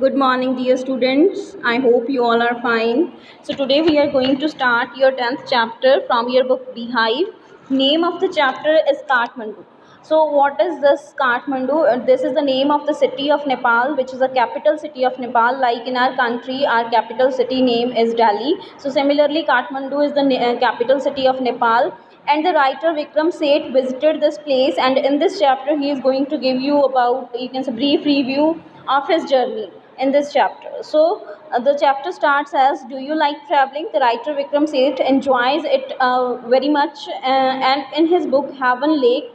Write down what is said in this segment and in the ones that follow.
Good morning, dear students. I hope you all are fine. So, today we are going to start your 10th chapter from your book Beehive. Name of the chapter is Kathmandu. So, what is this Kathmandu? This is the name of the city of Nepal, which is the capital city of Nepal. Like in our country, our capital city name is Delhi. So, similarly, Kathmandu is the capital city of Nepal. And the writer Vikram Seth visited this place, and in this chapter, he is going to give you about, you can say, brief review of his journey in this chapter. So the chapter starts as, do you like traveling? The writer Vikram Seth enjoys it very much, and in his book Heaven Lake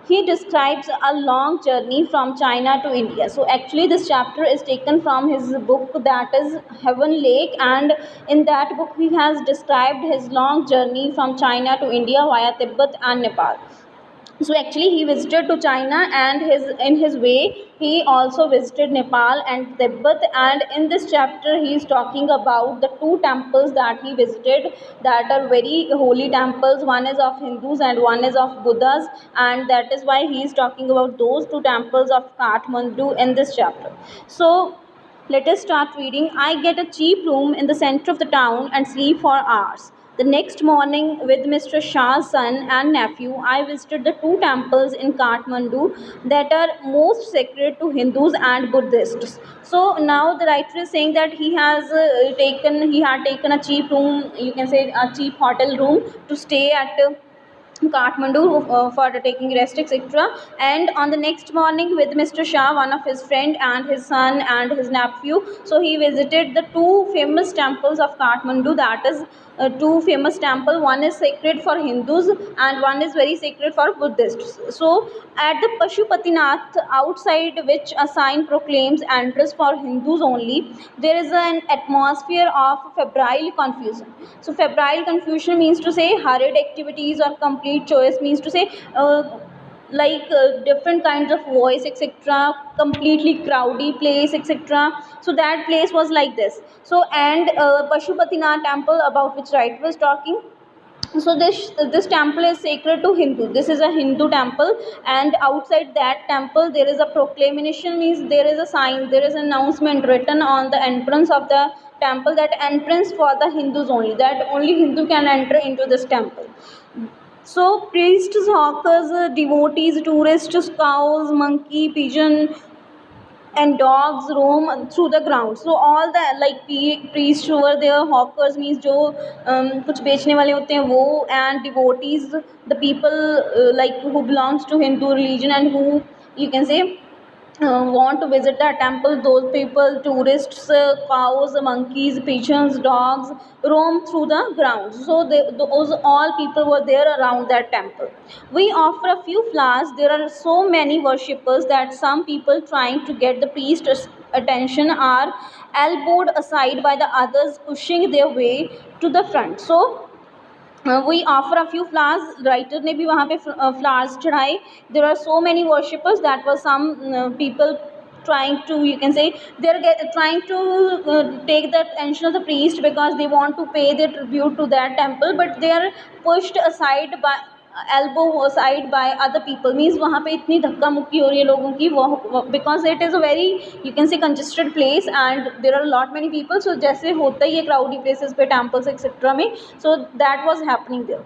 he describes a long journey from China to India. So actually this chapter is taken from his book, that is Heaven Lake, and in that book he has described his long journey from China to India via Tibet and Nepal. So actually he visited to China, and in his way he also visited Nepal and Tibet, and in this chapter he is talking about the two temples that he visited, that are very holy temples. One is of Hindus and one is of Buddhas, and that is why he is talking about those two temples of Kathmandu in this chapter. So let us start reading. I get a cheap room in the center of the town and sleep for hours. The next morning, with Mr. Shah's son and nephew, I visited the two temples in Kathmandu that are most sacred to Hindus and Buddhists. So now the writer is saying that he had taken a cheap room, you can say a cheap hotel room to stay at. Kathmandu for taking rest, etc. And on the next morning, with Mr. Shah, one of his friend and his son and his nephew, so he visited the two famous temples of Kathmandu. That is two famous temple. One is sacred for Hindus and one is very sacred for Buddhists. So at the Pashupatinath, outside which a sign proclaims entrance for Hindus only, there is an atmosphere of febrile confusion. So febrile confusion means to say hurried activities, or complete choice means to say different kinds of voice, etc., completely crowdy place, etc. So that place was like this. So and Pashupatinath temple, about which writer was talking, so this temple is sacred to Hindu. This is a Hindu temple, and outside that temple there is a proclamation, means there is a sign, there is an announcement written on the entrance of the temple, that entrance for the Hindus only, that only Hindu can enter into this temple. So priests, hawkers, devotees, tourists, cows, monkey, pigeon, and dogs roam through the ground. So all the priests over there, hawkers means जो कुछ बेचने वाले होते हैं वो, and devotees, the people who belongs to Hindu religion and who, you can say, want to visit that temple, those people, tourists, cows, monkeys, pigeons, dogs, roam through the grounds. So those all people were there around that temple. We offer a few flowers. There are so many worshippers that some people trying to get the priest's attention are elbowed aside by the others pushing their way to the front. So we offer a few flowers. Writer ने भी वहाँ पे flowers चढ़ाए. There are so many worshippers, that was some people trying to, you can say, trying to take the attention of the priest, because they want to pay their tribute to that temple, but they are pushed aside by elbow aside by other people, means वहाँ पे इतनी धक्का मुक्की हो रही है लोगों की, वो because it is a very, you can say, congested place and there are a lot many people. So जैसे होता ही है crowdy places पे, temples etc में, so that was happening there.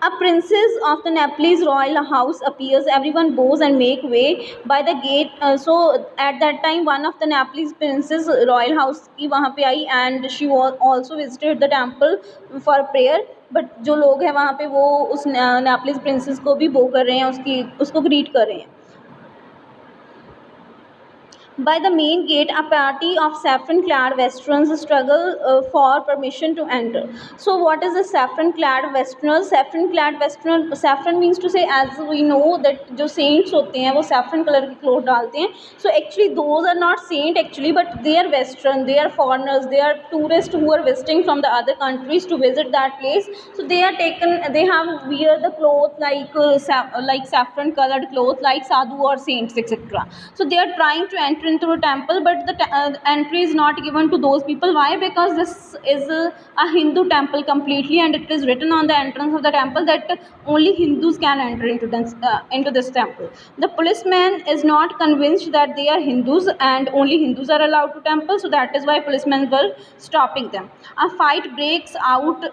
A princess of the Nepalese royal house appears. Everyone bows and make way by the gate. So at that time, one of the Nepalese princess royal house की वहाँ पे आई, and she was also visited the temple for prayer. But जो लोग हैं वहाँ पे वो उस Nepalese princess को भी बो कर रहे हैं, उसको ग्रीट कर रहे हैं. By the main gate, a party of saffron-clad Westerners struggle for permission to enter. So, what is the saffron-clad Westerners? Saffron-clad Westerners. Saffron means to say, as we know that जो saints होते हैं वो saffron color के clothes डालते हैं. So, actually, those are not saint actually, but they are Western. They are foreigners. They are tourists who are visiting from the other countries to visit that place. So, they are taken. They have wear the clothes like saffron-colored clothes like sadhu or saints etc. So, they are trying to enter into a temple, but the entry is not given to those people. Why? Because this is a Hindu temple completely, and it is written on the entrance of the temple that only Hindus can enter into this temple. The policeman is not convinced that they are Hindus and only Hindus are allowed to temple, so that is why policemen were stopping them. A fight breaks out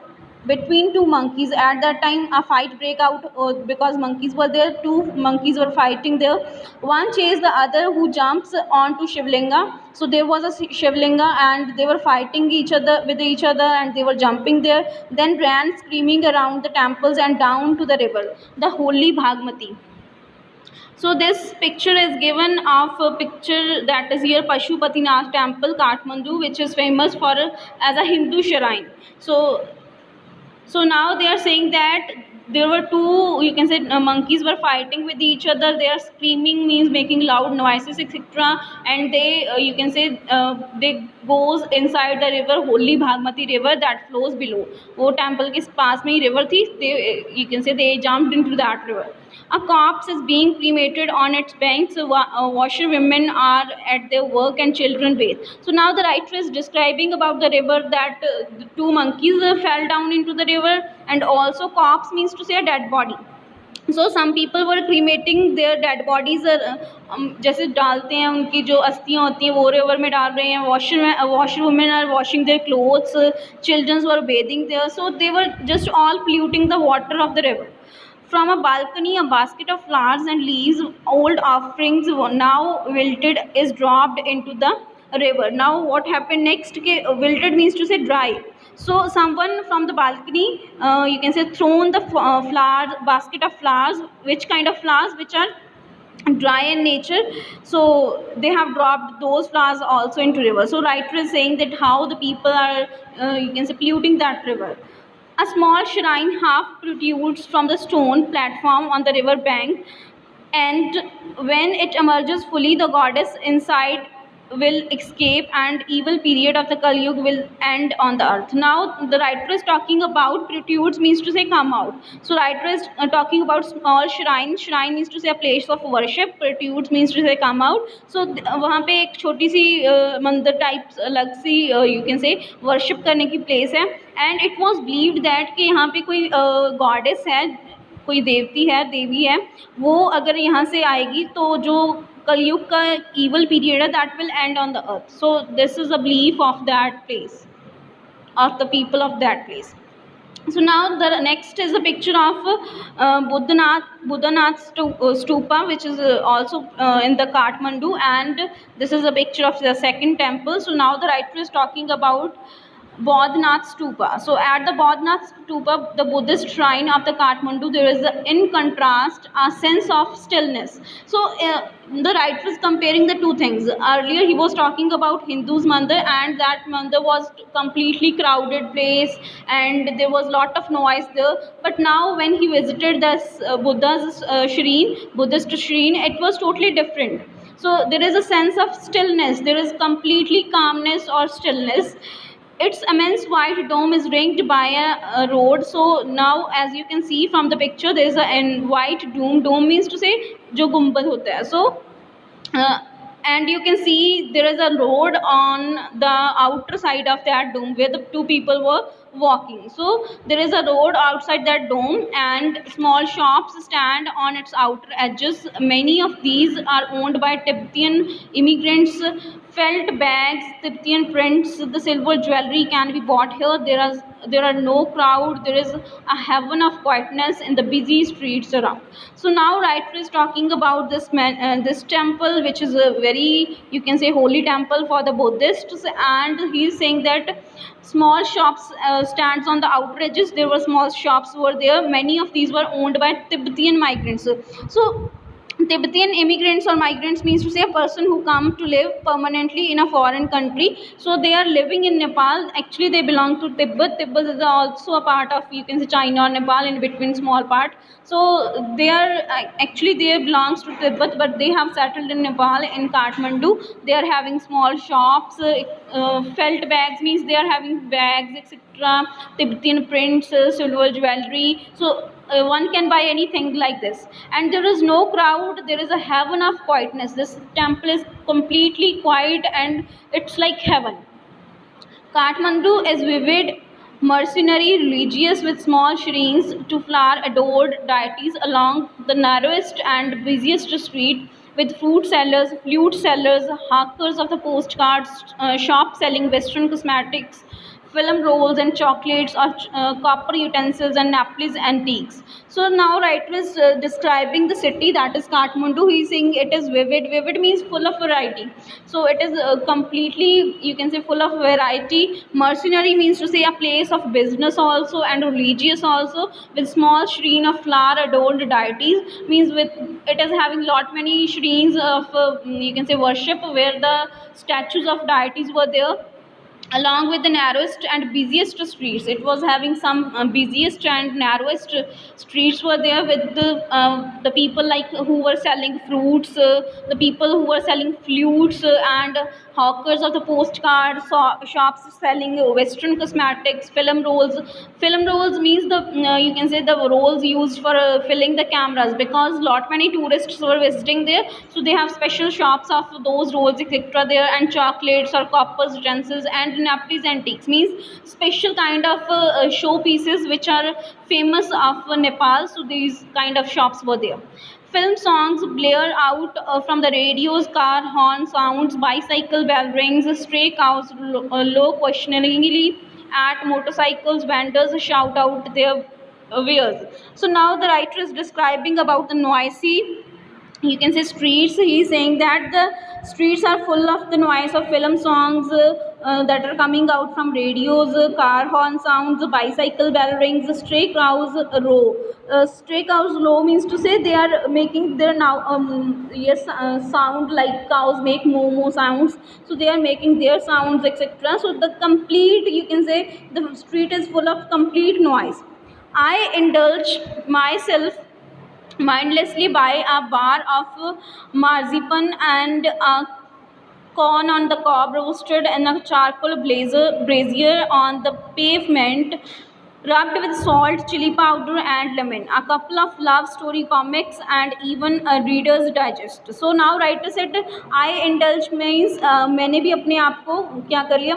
between two monkeys. At that time a fight break out because monkeys were there. Two monkeys were fighting there. One chased the other, who jumps onto Shivlinga. So there was a Shivlinga and they were fighting each other and they were jumping there, then ran screaming around the temples and down to the river, the holy Bhagmati. So this picture is given of a picture that is here, Pashupatinath temple, Kathmandu, which is famous for as a Hindu shrine. So now they are saying that there were two, you can say, monkeys were fighting with each other. They are screaming, means making loud noises, etc. And they, you can say, they goes inside the river, holy Bhagmati river that flows below. वो temple के पास में ही river थी. They, you can say, they jumped into that river. A corpse is being cremated on its banks. Washerwomen are at their work and children bathe. So now the writer is describing about the river that the two monkeys fell down into the river, and also corpse means to say a dead body. So some people were cremating their dead bodies. जैसे डालते हैं उनकी जो अस्थियाँ होती हैं वो river में डाल रहे हैं. Washerwomen are washing their clothes. Children were bathing there. So they were just all polluting the water of the river. From a balcony, a basket of flowers and leaves, old offerings now wilted, is dropped into the river. Now what happened next? Wilted means to say dry. So someone from the balcony, you can say, thrown the basket of flowers. Which kind of flowers? Which are dry in nature. So they have dropped those flowers also into river. So writer is saying that how the people are, you can say, polluting that river. A small shrine half protrudes from the stone platform on the river bank, and when it emerges fully, the goddess inside will escape and evil period of the Kali Yuga will end on the earth. Now the writer is talking about protrudes means to say come out. So writer is talking about small shrine. Shrine means to say a place of worship. Protrudes means to say come out. So वहाँ पे एक छोटी सी मंदिर type अलग सी you can say worship करने की place है, and it was believed that कि यहाँ पे कोई goddess है, कोई देवती है, देवी है, वो अगर यहाँ से आएगी तो जो कलयुग का evil period है that will end on the earth. So this is a belief of that place, of the people of that place. So now the next is a picture of Buddhanath stupa, which is also in the Kathmandu, and this is a picture of the second temple. So now the writer is talking about Bodhnath stupa. So at the Bodhnath stupa, the Buddhist shrine of the Kathmandu, there is in contrast a sense of stillness. So the writer is comparing the two things. Earlier he was talking about Hindu's mandir, and that mandir was completely crowded place and there was lot of noise there. But now when he visited this Buddhist shrine, it was totally different. So there is a sense of stillness. There is completely calmness or stillness. Its immense white dome is ringed by a road. So now as you can see from the picture, there is a white dome. Dome means to say जो गुंबद होता है. So and you can see there is a road on the outer side of that dome where the two people were walking. So there is a road outside that dome and small shops stand on its outer edges. Many of these are owned by Tibetan immigrants. Felt bags, Tibetan prints, the silver jewelry can be bought here. There are no crowd. There is a heaven of quietness in the busy streets around. So now writer is talking about this this temple, which is a very, you can say, holy temple for the Buddhists, and he is saying that small shops stands on the outer edges. There were small shops were there. Many of these were owned by Tibetan migrants. So Tibetan immigrants or migrants means to say a person who come to live permanently in a foreign country. So they are living in Nepal. Actually they belong to Tibet. Tibet is also a part of, you can say, China or Nepal, in between small part. So they are actually they belongs to Tibet, but they have settled in Nepal, in Kathmandu. They are having small shops. Felt bags means they are having bags, etc. Tibetan prints, silver jewelry. So one can buy anything like this, and there is no crowd. There is a heaven of quietness. This temple is completely quiet, and it's like heaven. Kathmandu is vivid, mercenary, religious, with small shrines to flower adored deities along the narrowest and busiest street, with fruit sellers, flute sellers, hawkers of the postcards, shops selling Western cosmetics, film rolls and chocolates, or copper utensils and Nepalese antiques. So now writer is describing the city, that is Kathmandu. He is saying it is vivid. Vivid means full of variety. So it is completely, you can say, full of variety. Mercenary means to say a place of business also, and religious also, with small shrine of flower adorned deities, means with it is having lot many shrines of you can say worship, where the statues of deities were there, along with the narrowest and busiest streets. It was having some busiest and narrowest streets were there, with the people like who were selling fruits, the people who were selling flutes, and hawkers of the postcards, shops selling Western cosmetics, film rolls. Film rolls means the you can say the rolls used for filling the cameras, because lot many tourists were visiting there, so they have special shops of those rolls, etc. there, and chocolates or coppers, utensils, and Nepalese antiques, means special kind of show pieces which are famous of Nepal. So these kind of shops were there. Film songs blare out from the radios, car horn sounds, bicycle bell rings, stray cows low questioningly at motorcycles, vendors shout out their wares. So now the writer is describing about the noisy, you can say, streets. He is saying that the streets are full of the noise of film songs that are coming out from radios, car horn sounds, bicycle bell rings, stray cows row. Stray cows row means to say they are making their now yes sound like cows make moo moo sounds, so they are making their sounds, etc. So the complete, you can say, the street is full of complete noise. I indulge myself mindlessly by a bar of marzipan and a corn on the cob roasted in a charcoal brazier on the pavement, rubbed with salt, chili powder, and lemon. A couple of love story comics, and even a Reader's Digest. So now writer said, I indulge means मैंने भी अपने आप को क्या कर लिया,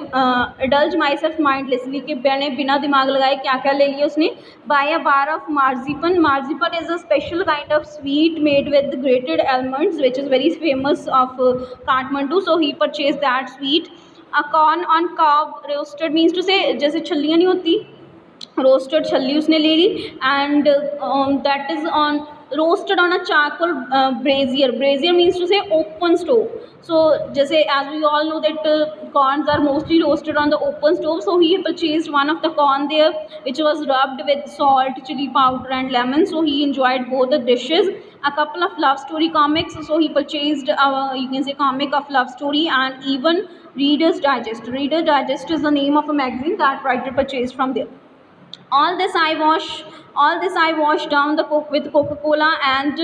indulge myself mindlessly, कि मैंने बिना दिमाग लगाए क्या क्या ले लिया उसने. Buy a bar of marzipan. Marzipan is a special kind of sweet made with grated almonds, which is very famous of Kathmandu. So he purchased that sweet. A corn on cob roasted means to say जैसे छल्लियाँ नहीं होती, roasted छल्ली उसने ले ली, and that is on roasted on a charcoal brazier. Brazier means to say open stove. So जैसे as we all know that corns are mostly roasted on the open stove, so he purchased one of the corn there, which was rubbed with salt, chili powder, and lemon. So he enjoyed both the dishes. A couple of love story comics, so he purchased you can say comic of love story, and even Reader's Digest. Reader's Digest is the name of a magazine that writer purchased from there. All this I wash down with Coca-Cola and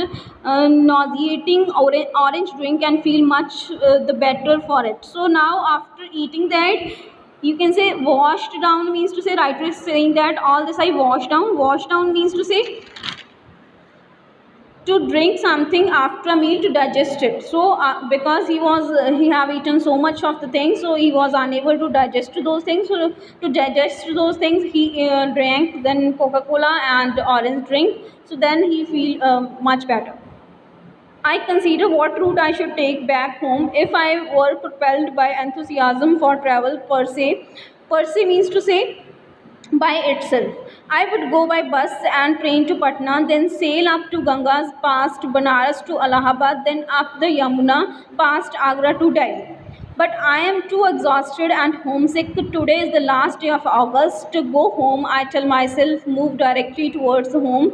nauseating orange drink, and feel much the better for it. So now after eating that, you can say washed down means to say, writer is saying that all this I wash down. Wash down means to say to drink something after a meal to digest it. So because he have eaten so much of the things, so he was unable to digest those things. So to digest those things, he drank then Coca-Cola and orange drink. So then he feel much better. I consider what route I should take back home if I were propelled by enthusiasm for travel per se. Per se means to say by itself. I would go by bus and train to Patna, then sail up to Gangas, past Banaras to Allahabad, then up the Yamuna, past Agra to Delhi. But I am too exhausted and homesick. Today is the last day of August. To go home, I tell myself, move directly towards home.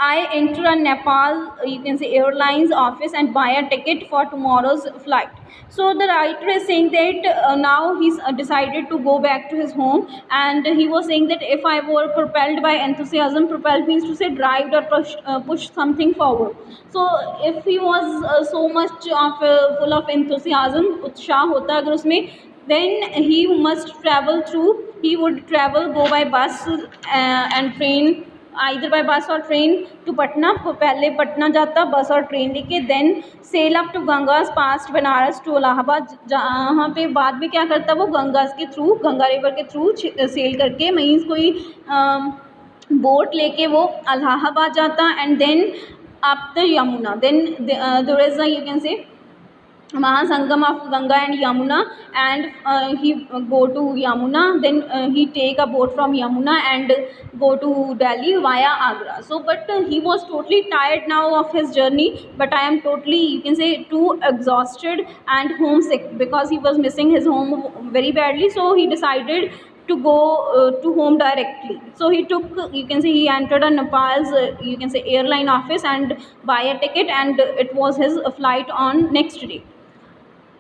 I enter a Nepal, you can say, airlines office and buy a ticket for tomorrow's flight. So the writer is saying that now he's decided to go back to his home, and he was saying that if I were propelled by enthusiasm, propelled means to say drive or push something forward. So if he was so much of full of enthusiasm, उत्साह होता अगर उसमें, then he would travel, go by bus and train either by bus or train to Patna. पहले पटना जाता बस और train लेके, then sail up to Gangas past Banaras to Allahabad, जहाँ पे बाद में क्या करता वो गंगास के थ्रू, गंगा रिवर के थ्रू सेल करके मीन्स कोई बोट लेके वो इलाहाबाद जाता, and then up the Yamuna, then there is you can say Mahasangam of Ganga and Yamuna, and he go to Yamuna, then he take a boat from Yamuna and go to Delhi via Agra. So but he was totally tired now of his journey, but I am totally, you can say, too exhausted and homesick because he was missing his home very badly. So he decided to go to home directly. So he took, you can say, he entered a Nepal's you can say airline office and buy a ticket, and it was his flight on next day.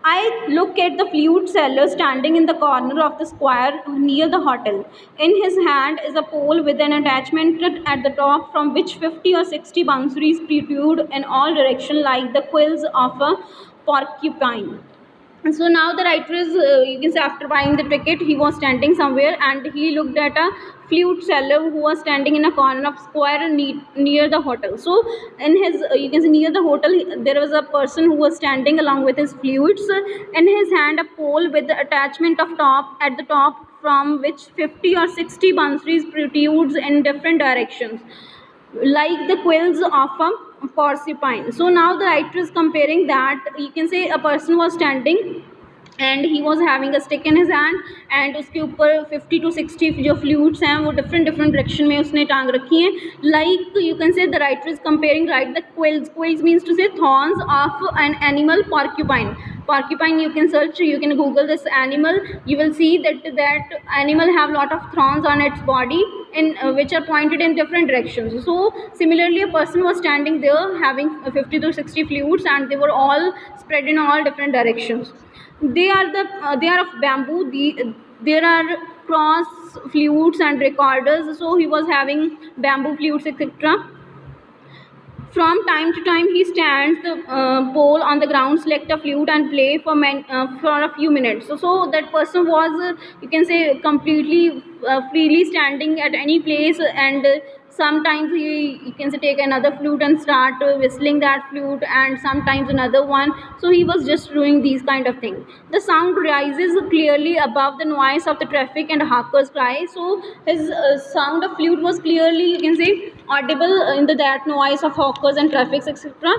I look at the flute seller standing in the corner of the square near the hotel. In his hand is a pole with an attachment at the top from which 50 or 60 bansuris protrude in all directions like the quills of a porcupine. So now the writer is, you can say, after buying the ticket, he was standing somewhere and he looked at a flute seller who was standing in a corner of square near the hotel. So in his, you can say, near the hotel, there was a person who was standing along with his flutes. In his hand a pole with the attachment of top at the top from which 50 or 60 bansuris protrudes in different directions like the quills of a porcupine. So now the writer is comparing that, you can say, a person was standing and he was having a stick in his hand, and उसके ऊपर 50 to 60 जो flutes हैं वो different direction में उसने टांग रखी हैं. Like you can say the writer is comparing, right, the quills. Quills means to say thorns of an animal, porcupine. Porcupine, you can search, you can Google this animal. You will see that animal have lot of thorns on its body, in which are pointed in different directions. So similarly, a person was standing there having 50 to 60 flutes, and they were all spread in all different directions. They are of bamboo. There are cross flutes and recorders. So he was having bamboo flutes, etc. From time to time, he stands the pole on the ground, select a flute, and play for a few minutes. So that person was, you can say, completely freely standing at any place, and sometimes he, you can say, take another flute and start whistling that flute, and sometimes another one. So he was just doing these kind of things. The sound rises clearly above the noise of the traffic and hawkers' cry. So his sound of flute was clearly, you can say, audible in that noise of hawkers and traffic, etc.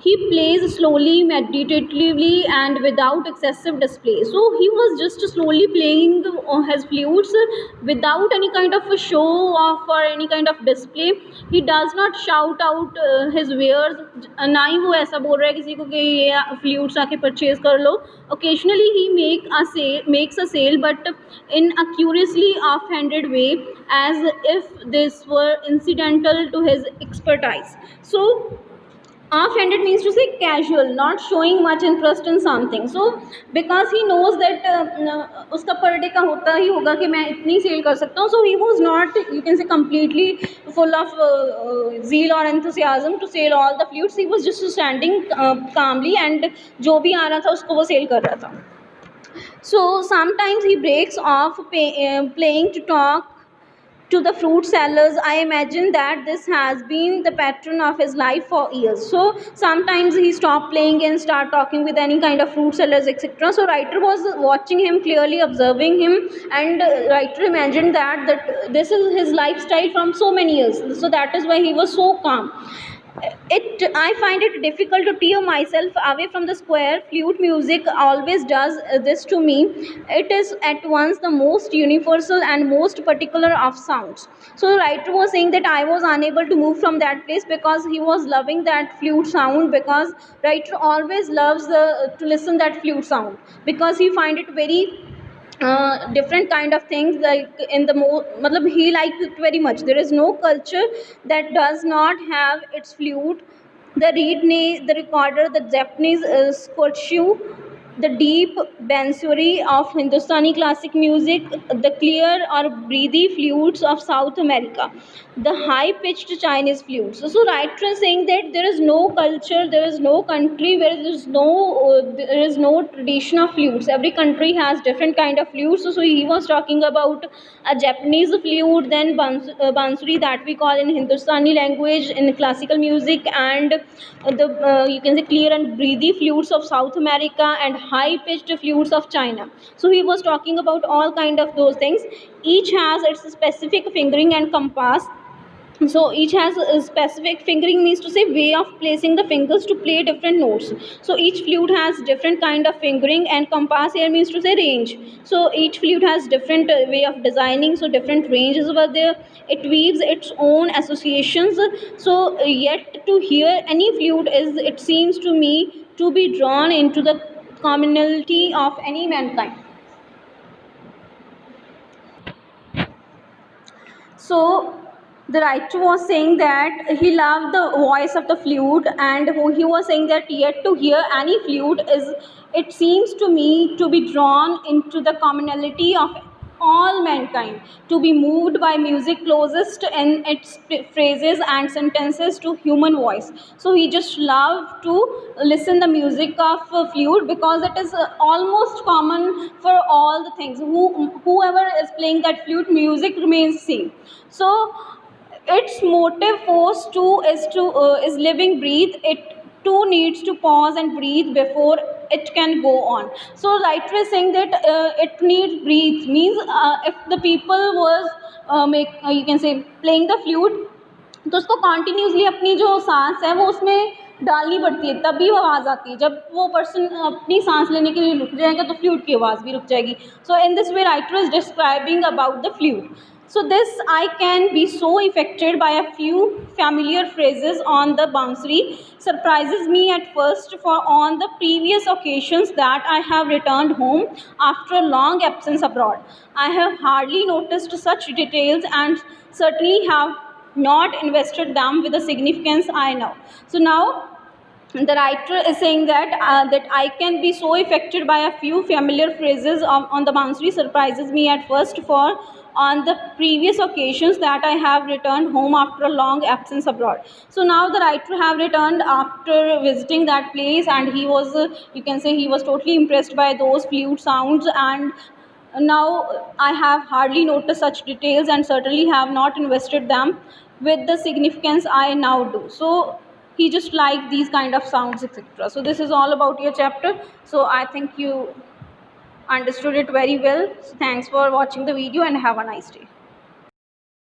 He plays slowly, meditatively, and without excessive display. So he was just slowly playing his flutes without any kind of a show off or any kind of display. He does not shout out his wares. ना ही वो ऐसा बोल रहा है किसी को कि ये flutes आके purchase कर लो. Occasionally he makes a sale, but in a curiously offhanded way, as if this were incidental to his expertise. So offhanded means to say casual, not showing much interest in something. So because he knows that उसका per day का होता ही होगा कि मैं इतनी cell कर सकता हूँ. So he was not, you can say, completely full of zeal or enthusiasm to sell all the flutes. He was just standing calmly, and जो भी आ रहा था उसको वो सेल कर रहा था. So sometimes he breaks off playing to talk to the fruit sellers. I imagine that this has been the pattern of his life for years. So sometimes he stopped playing and start talking with any kind of fruit sellers, etc. So writer was watching him, clearly observing him, and writer imagined that this is his lifestyle from so many years. So that is why he was so calm. I find it difficult to tear myself away from the square. Flute music always does this to me. It is at once the most universal and most particular of sounds. So the writer was saying that I was unable to move from that place because he was loving that flute sound, because writer always loves to listen that flute sound, because he find it very different kind of things, like in the matlab he likes it very much. There is no culture that does not have its flute, the reed, the recorder, the Japanese squatshu, the deep bansuri of Hindustani classic music, the clear or breathy flutes of South America, the high-pitched Chinese flutes. So writer is saying that there is no culture, there is no country where there is no tradition of flutes. Every country has different kind of flutes. So he was talking about a Japanese flute, then bansuri that we call in Hindustani language in classical music, and the you can say clear and breathy flutes of South America, and high pitched flutes of China. So he was talking about all kind of those things. Each has its specific fingering and compass. So each has a specific fingering, means to say way of placing the fingers to play different notes. So each flute has different kind of fingering, and compass here means to say range. So each flute has different way of designing, so different ranges over there. It weaves its own associations. So yet to hear any flute is, it seems to me, to be drawn into the commonality of any mankind. So the writer was saying that he loved the voice of the flute, and he was saying that yet to hear any flute is, it seems to me, to be drawn into the commonality of all mankind, to be moved by music closest in its phrases and sentences to human voice. So he just loved to listen the music of flute, because it is almost common for all the things. Whoever is playing that flute, music remains same. So its motive force too is living breathe. It too needs to pause and breathe before it can go on. So writer is saying that it needs breathe, means if the people was make you can say playing the flute, तो उसको continuously अपनी जो सांस है वो उसमें डालनी पड़ती है, तभी वो आवाज़ आती है. जब वो पर्सन अपनी सांस लेने के लिए रुक जाएगा तो फ्लूट की आवाज़ भी रुक जाएगी. So in this way writer is describing about the flute. So this I can be so affected by a few familiar phrases on the bansuri surprises me at first, for on the previous occasions that I have returned home after a long absence abroad, I have hardly noticed such details, and certainly have not invested them with the significance I know. So now the writer is saying that I can be so affected by a few familiar phrases on the bansuri surprises me at first, for on the previous occasions that I have returned home after a long absence abroad. So now the writer have returned after visiting that place, and he was you can say he was totally impressed by those flute sounds, and now I have hardly noticed such details, and certainly have not invested them with the significance I now do. So he just liked these kind of sounds, etc. So this is all about your chapter. So I think you understood it very well. So thanks for watching the video, and have a nice day.